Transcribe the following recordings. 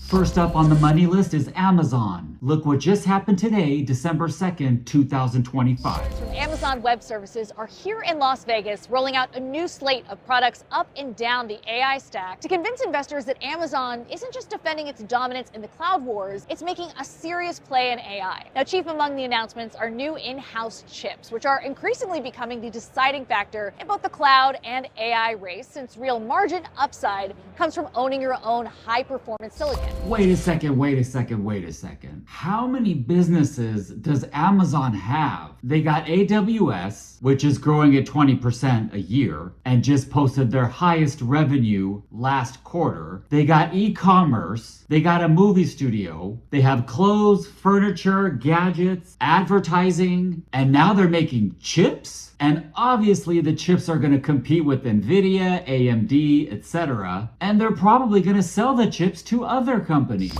First up on the money list is Amazon. Look what just happened today, December 2nd, 2025. From Amazon Web Services are here in Las Vegas rolling out a new slate of products up and down the AI stack to convince investors that Amazon isn't just defending its dominance in the cloud wars, it's making a serious play in AI. Now, chief among the announcements are new in-house chips, which are increasingly becoming the deciding factor in both the cloud and AI race, since real margin upside comes from owning your own high-performance silicon. Wait a second. How many businesses does Amazon have? They got AWS, which is growing at 20% a year and just posted their highest revenue last quarter. They got e-commerce. They got a movie studio. They have clothes, furniture, gadgets, advertising, and now they're making chips? And obviously the chips are going to compete with Nvidia, AMD, etc. And they're probably going to sell the chips to other companies.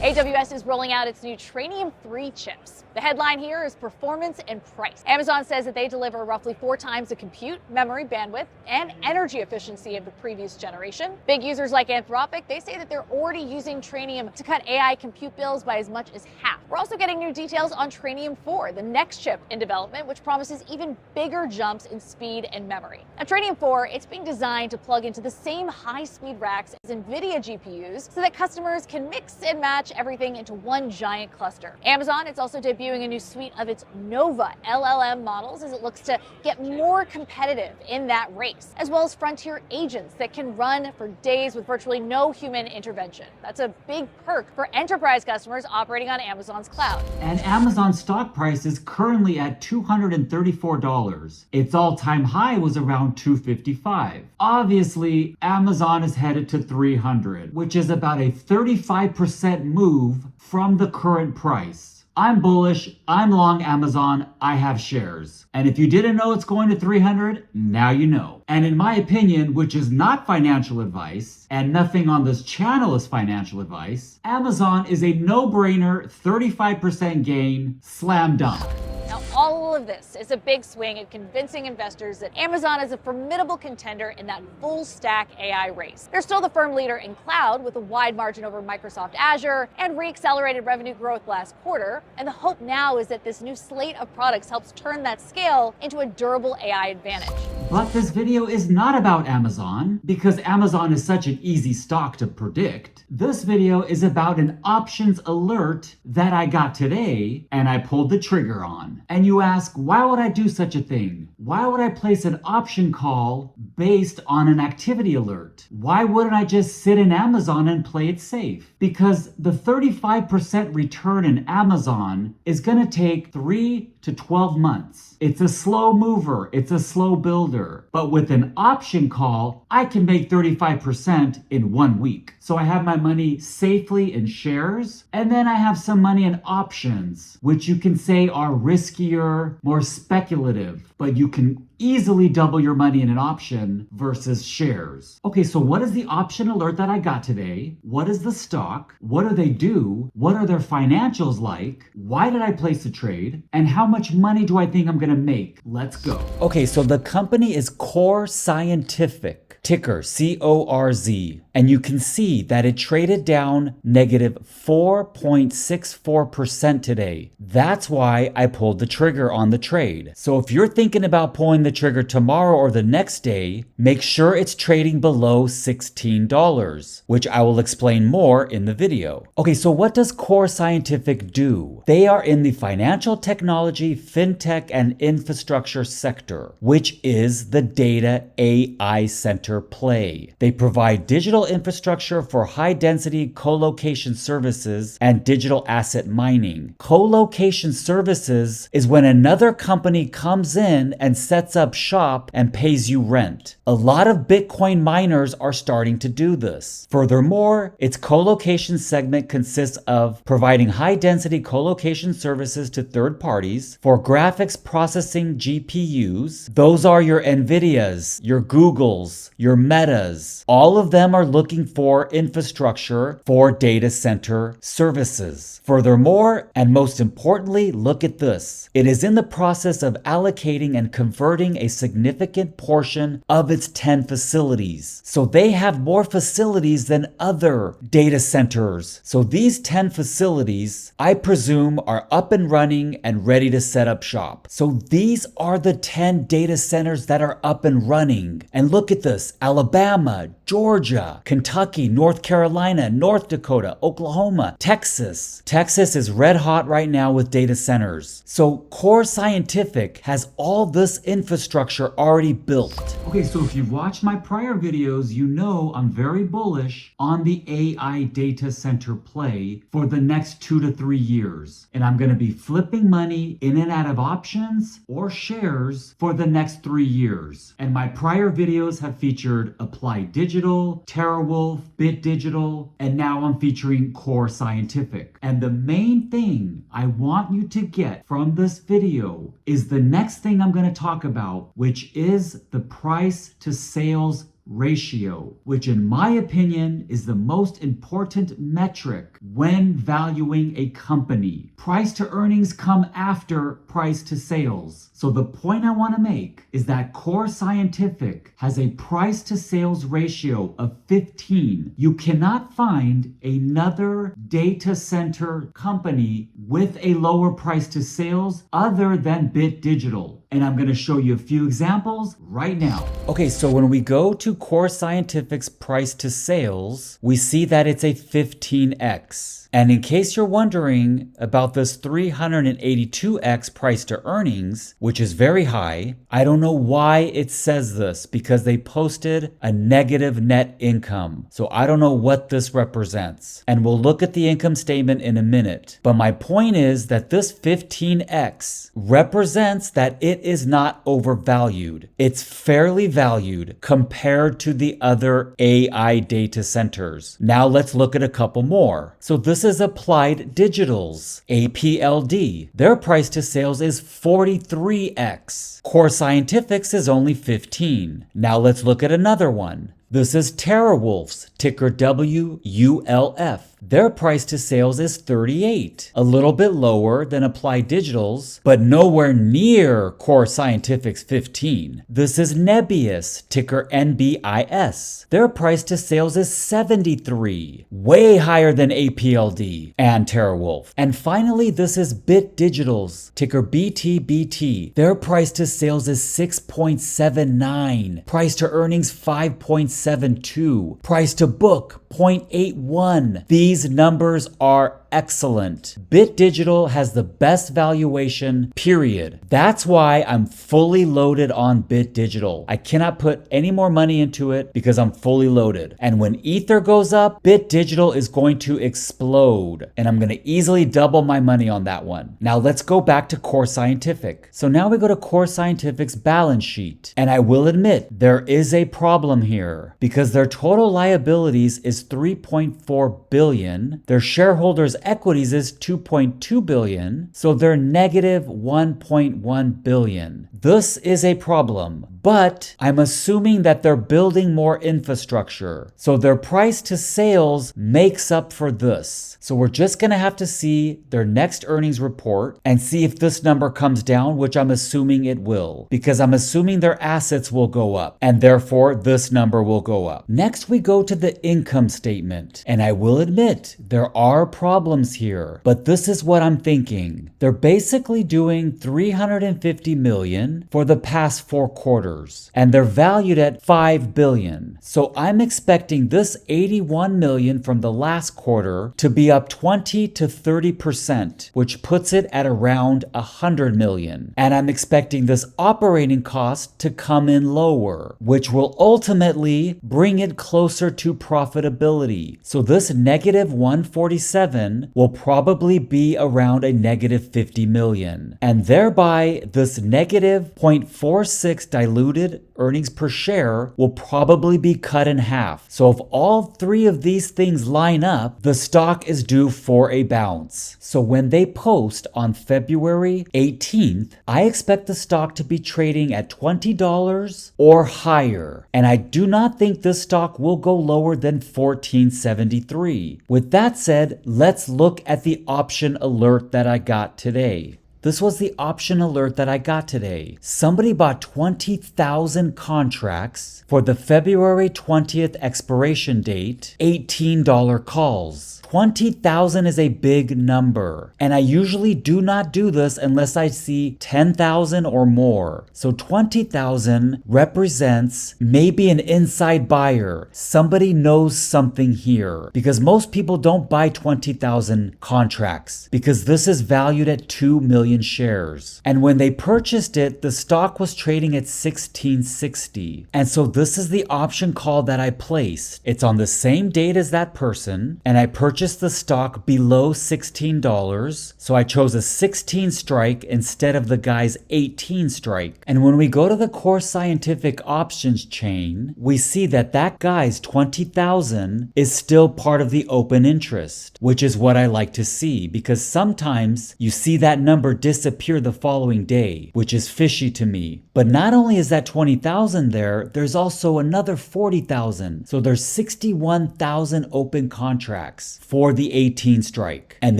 AWS is rolling out its new Trainium 3 chips. The headline here is performance and price. Amazon says that they deliver roughly 4 times the compute, memory bandwidth, and energy efficiency of the previous generation. Big users like Anthropic, they say that they're already using Trainium to cut AI compute bills by as much as half. We're also getting new details on Trainium 4, the next chip in development, which promises even bigger jumps in speed and memory. Now, Trainium 4, it's being designed to plug into the same high-speed racks as NVIDIA GPUs so that customers can mix and match everything into one giant cluster. Amazon is also debuting a new suite of its Nova LLM models as it looks to get more competitive in that race, as well as frontier agents that can run for days with virtually no human intervention. That's a big perk for enterprise customers operating on Amazon's cloud. And Amazon's stock price is currently at $234. Its all-time high was around $255. Obviously, Amazon is headed to $300, which is about a 35% move from the current price. I'm bullish, I'm long Amazon, I have shares. And if you didn't know it's going to 300, now you know. And in my opinion, which is not financial advice, and nothing on this channel is financial advice, Amazon is a no-brainer 35% gain, slam dunk. Now, all of this is a big swing at convincing investors that Amazon is a formidable contender in that full stack AI race. They're still the firm leader in cloud with a wide margin over Microsoft Azure and re-accelerated revenue growth last quarter. And the hope now is that this new slate of products helps turn that scale into a durable AI advantage. But this video is not about Amazon, because Amazon is such an easy stock to predict. This video is about an options alert that I got today and I pulled the trigger on. And you ask, why would I do such a thing? Why would I place an option call based on an activity alert? Why wouldn't I just sit in Amazon and play it safe? Because the 35% return in Amazon is going to take 3 to 12 months. It's a slow mover, it's a slow builder. But with an option call, I can make 35% in 1 week. So I have my money safely in shares, and then I have some money in options, which you can say are riskier, more speculative, but you can easily double your money in an option versus shares. Okay, so what is the option alert that I got today? What is the stock? What do they do? What are their financials like? Why did I place the trade? And how much money do I think I'm gonna make? Let's go. Okay, so the company is CORZ Scientific, ticker CORZ. And you can see that it traded down negative 4.64% today. That's why I pulled the trigger on the trade. So if you're thinking about pulling the trigger tomorrow or the next day, make sure it's trading below $16, which I will explain more in the video. Okay, so what does CORZ Scientific do? They are in the financial technology, fintech, and infrastructure sector, which is the data AI center play. They provide digital infrastructure for high-density co-location services and digital asset mining. Co-location services is when another company comes in and sets up shop and pays you rent. A lot of Bitcoin miners are starting to do this. Furthermore, its co-location segment consists of providing high-density co-location services to third parties for graphics processing GPUs. Those are your Nvidias, your Googles, your Metas. All of them are looking for infrastructure for data center services. Furthermore, and most importantly, look at this. It is in the process of allocating and converting a significant portion of its 10 facilities. So they have more facilities than other data centers. So these 10 facilities, I presume, are up and running and ready to set up shop. So these are the 10 data centers that are up and running. And look at this: Alabama, Georgia, Kentucky, North Carolina, North Dakota, Oklahoma, Texas. Texas is red hot right now with data centers. So CORZ Scientific has all this infrastructure already built. Okay, so if you've watched my prior videos, you know I'm very bullish on the AI data center play for the next 2 to 3 years. And I'm going to be flipping money in and out of options or shares for the next 3 years. And my prior videos have featured Applied Digital, TeraWulf, Bit Digital, and now I'm featuring CORZ Scientific. And the main thing I want you to get from this video is the next thing I'm going to talk about, which is the price to sales ratio, which in my opinion is the most important metric when valuing a company. Price to earnings come after price to sales. So the point I want to make is that CORZ Scientific has a price to sales ratio of 15. You cannot find another data center company with a lower price to sales other than Bit Digital. And I'm going to show you a few examples right now. Okay, so when we go to CORZ Scientific's price to sales, we see that it's a 15x. And in case you're wondering about this 382x price to earnings, which is very high, I don't know why it says this, because they posted a negative net income. So I don't know what this represents. And we'll look at the income statement in a minute. But my point is that this 15x represents that it is not overvalued. It's fairly valued compared to the other AI data centers. Now let's look at a couple more. So this is Applied Digital's APLD. Their price to sales is 43x. CORZ Scientific's is only 15. Now let's look at another one. This is TeraWulf's, ticker WULF. Their price to sales is 38, a little bit lower than Applied Digital's, but nowhere near CORZ Scientific's 15. This is Nebius, ticker NBIS. Their price to sales is 73, way higher than APLD and TeraWulf. And finally, this is Bit Digital's, ticker BTBT. Their price to sales is 6.79, price to earnings 5.72, price to book 0.81. These numbers are excellent. Bit Digital has the best valuation, period. That's why I'm fully loaded on Bit Digital. I cannot put any more money into it because I'm fully loaded. And when Ether goes up, Bit Digital is going to explode. And I'm going to easily double my money on that one. Now let's go back to CORZ Scientific. So now we go to CORZ Scientific's balance sheet. And I will admit there is a problem here because their total liabilities is $3.4 billion. Their shareholders' equities is $2.2 billion, so they're negative $1.1 billion. This is a problem, but I'm assuming that they're building more infrastructure, so their price to sales makes up for this. So we're just gonna have to see their next earnings report and see if this number comes down, which I'm assuming it will, because I'm assuming their assets will go up, and therefore this number will go up. Next, we go to the income statement, and I will admit there are problems here, but this is what I'm thinking. They're basically doing $350 million for the past 4 quarters, and they're valued at $5 billion. So I'm expecting this $81 million from the last quarter to be up 20 to 30%, which puts it at around $100 million. And I'm expecting this operating cost to come in lower, which will ultimately bring it closer to profitability. So this negative 147 will probably be around a negative 50 million. And thereby this negative 0.46 diluted earnings per share will probably be cut in half. So if all three of these things line up, the stock is due for a bounce. So when they post on February 18th, I expect the stock to be trading at $20 or higher. And I do not think this stock will go lower than $14.73. With that said, let's look at the option alert that I got today. This was the option alert that I got today. Somebody bought 20,000 contracts for the February 20th expiration date, $18 calls. 20,000 is a big number, and I usually do not do this unless I see 10,000 or more. So 20,000 represents maybe an inside buyer. Somebody knows something here, because most people don't buy 20,000 contracts because this is valued at 2 million shares. And when they purchased it, the stock was trading at $16.60. And so this is the option call that I placed. It's on the same date as that person, and I purchased the stock below $16, so I chose a 16 strike instead of the guy's 18 strike. And when we go to the CORZ Scientific options chain, we see that that guy's 20,000 is still part of the open interest, which is what I like to see, because sometimes you see that number disappear the following day, which is fishy to me. But not only is that 20,000 there, there's also another 40,000. So there's 61,000 open contracts for the 18 strike. And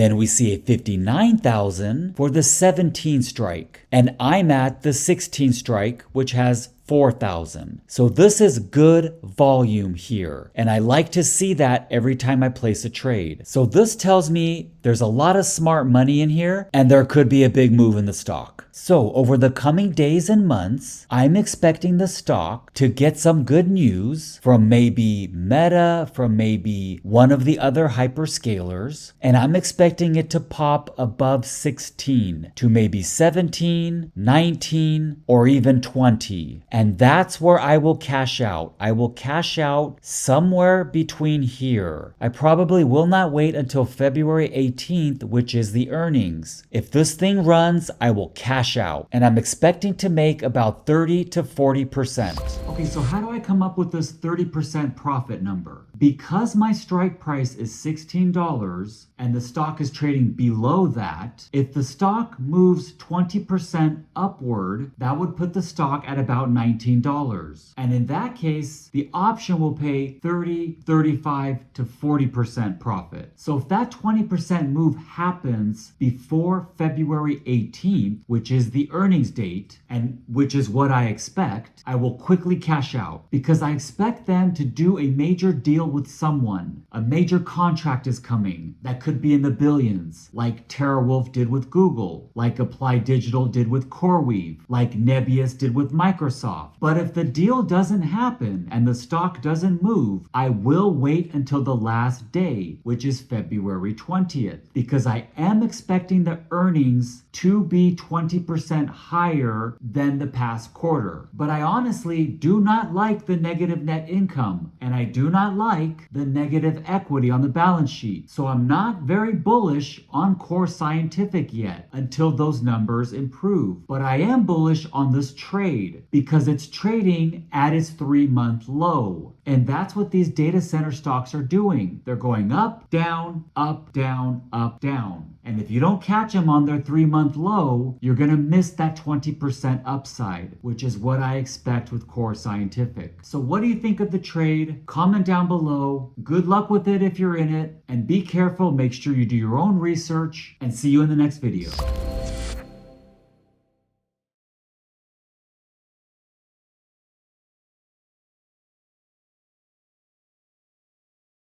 then we see a 59,000 for the 17 strike. And I'm at the 16 strike, which has 4,000. So this is good volume here. And I like to see that every time I place a trade. So this tells me there's a lot of smart money in here and there could be a big move in the stock. So over the coming days and months, I'm expecting the stock to get some good news from maybe Meta, from maybe one of the other hyperscalers. And I'm expecting it to pop above 16 to maybe 17, 19, or even 20. And that's where I will cash out. I will cash out somewhere between here. I probably will not wait until February 18th, which is the earnings. If this thing runs, I will cash out. And I'm expecting to make about 30 to 40%. Okay, so how do I come up with this 30% profit number? Because my strike price is $16 and the stock is trading below that, if the stock moves 20% upward, that would put the stock at about $19. And in that case, the option will pay 30, 35 to 40% profit. So if that 20% move happens before February 18th, which is the earnings date, and which is what I expect, I will quickly cash out because I expect them to do a major deal with someone. A major contract is coming that could be in the billions, like TeraWulf did with Google, like Applied Digital did with CoreWeave, like Nebius did with Microsoft. But if the deal doesn't happen and the stock doesn't move, I will wait until the last day, which is February 20th, because I am expecting the earnings to be 20% higher than the past quarter. But I honestly do not like the negative net income, and I do not like the negative equity on the balance sheet. So I'm not very bullish on CORZ Scientific yet until those numbers improve. But I am bullish on this trade because it's trading at its 3-month low. And that's what these data center stocks are doing. They're going up, down, up, down, up, down. And if you don't catch them on their 3-month low, you're going to miss that 20% upside, which is what I expect with CORZ Scientific. So what do you think of the trade? Comment down below. Good luck with it if you're in it. And be careful. Make sure you do your own research. And see you in the next video.